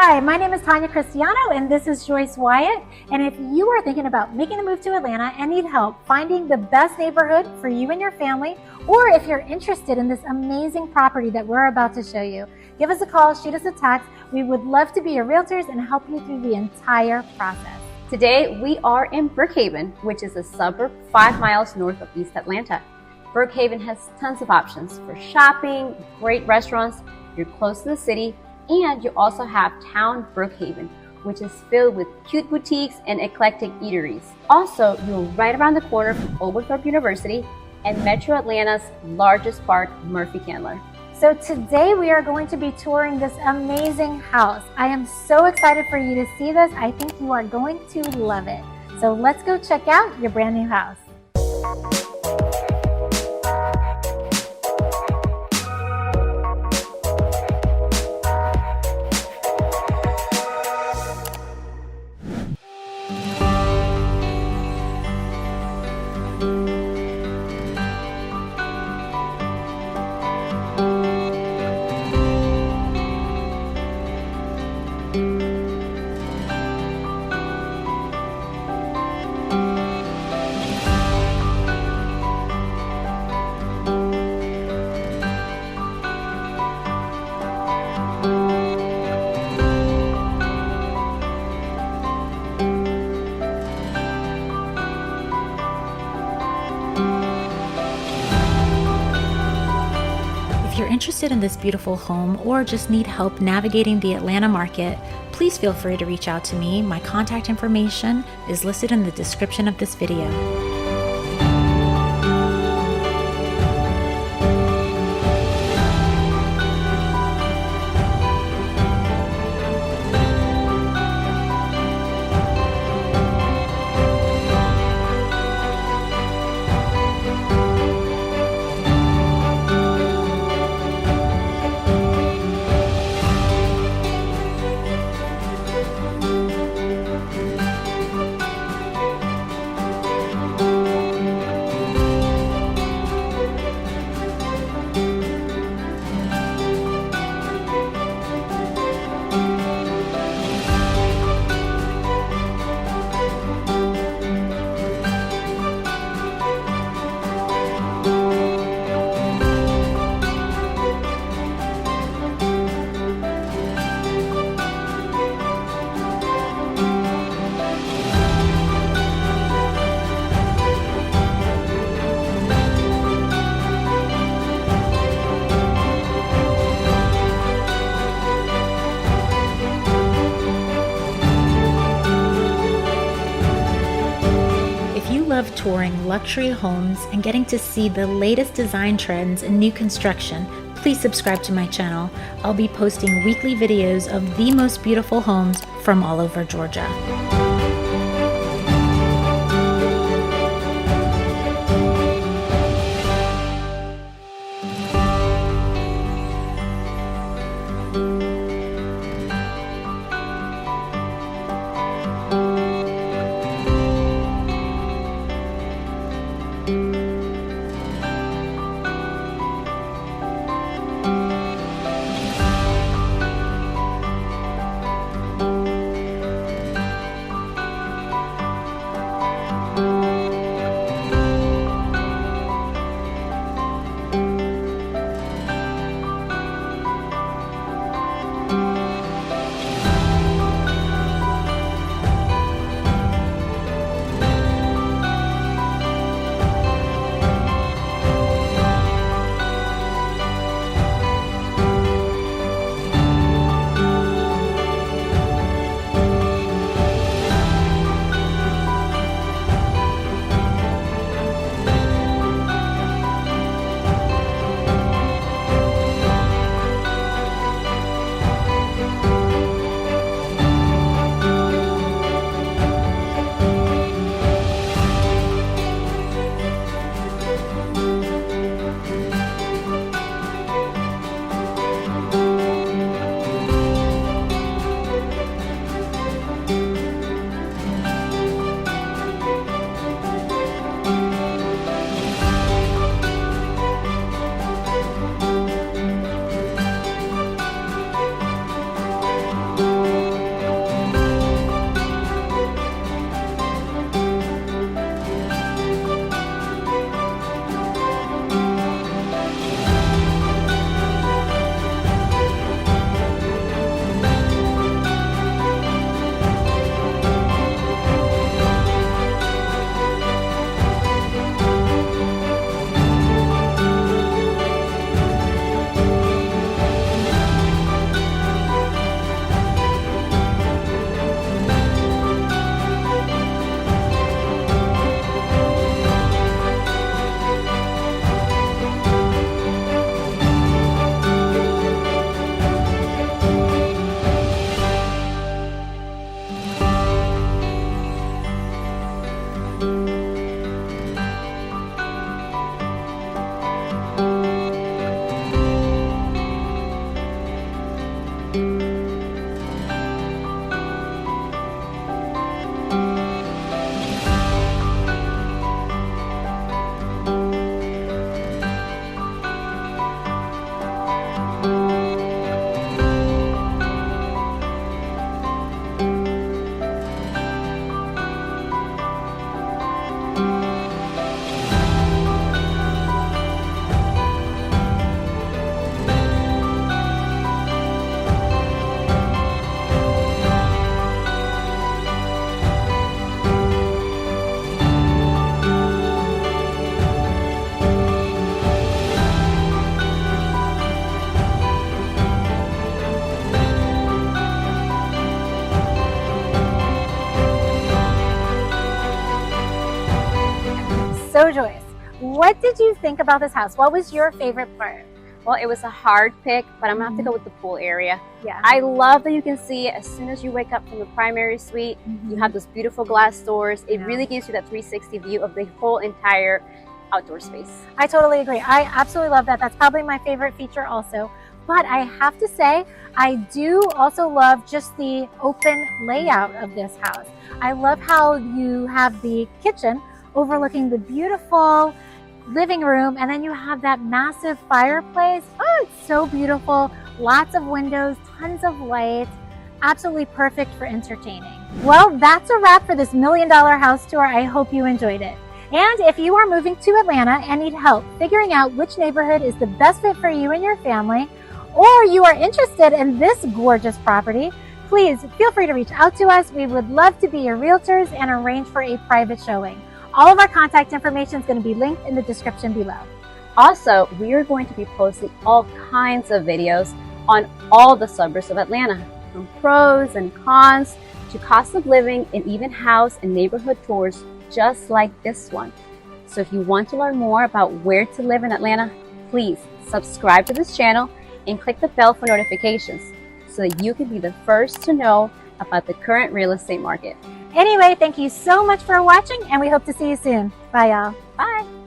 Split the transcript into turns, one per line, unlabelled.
Hi, my name is Tanya Cristiano and this is Joyce Wyatt. And if you are thinking about making the move to Atlanta and need help finding the best neighborhood for you and your family, or if you're interested in this amazing property that we're about to show you, give us a call, shoot us a text. We would love to be your realtors and help you through the entire process.
Today we are in Brookhaven, which is a suburb 5 miles north of East Atlanta. Brookhaven has tons of options for shopping, great restaurants, you're close to the city, and you also have Town Brookhaven, which is filled with cute boutiques and eclectic eateries. Also, you're right around the corner from Oglethorpe University and Metro Atlanta's largest park, Murphy Candler.
So today we are going to be touring this amazing house. I am so excited for you to see this. I think you are going to love it. So let's go check out your brand new house.
If you're interested in this beautiful home or just need help navigating the Atlanta market, please feel free to reach out to me. My contact information is listed in the description of this video. If you love touring luxury homes and getting to see the latest design trends in new construction, please subscribe to my channel. I'll be posting weekly videos of the most beautiful homes from all over Georgia.
So Joyce, what did you think about this house? What was your favorite part?
Well, it was a hard pick, but I'm gonna have to go with the pool area.
Yeah.
I love that you can see as soon as you wake up from the primary suite, you have those beautiful glass doors. It really gives you that 360 view of the whole entire outdoor space.
I totally agree. I absolutely love that. That's probably my favorite feature also. But I have to say, I do also love just the open layout of this house. I love how you have the kitchen overlooking the beautiful living room, and then you have that massive fireplace. Oh, it's so beautiful. Lots of windows, tons of light. Absolutely perfect for entertaining. Well, that's a wrap for this $1 million house tour. I hope you enjoyed it. And if you are moving to Atlanta and need help figuring out which neighborhood is the best fit for you and your family, or you are interested in this gorgeous property, please feel free to reach out to us. We would love to be your realtors and arrange for a private showing. All of our contact information is going to be linked in the description below.
Also, we are going to be posting all kinds of videos on all the suburbs of Atlanta, from pros and cons to cost of living, and even house and neighborhood tours just like this one. So if you want to learn more about where to live in Atlanta, please subscribe to this channel and click the bell for notifications so that you can be the first to know about the current real estate market.
Anyway, thank you so much for watching, and we hope to see you soon. Bye, y'all.
Bye.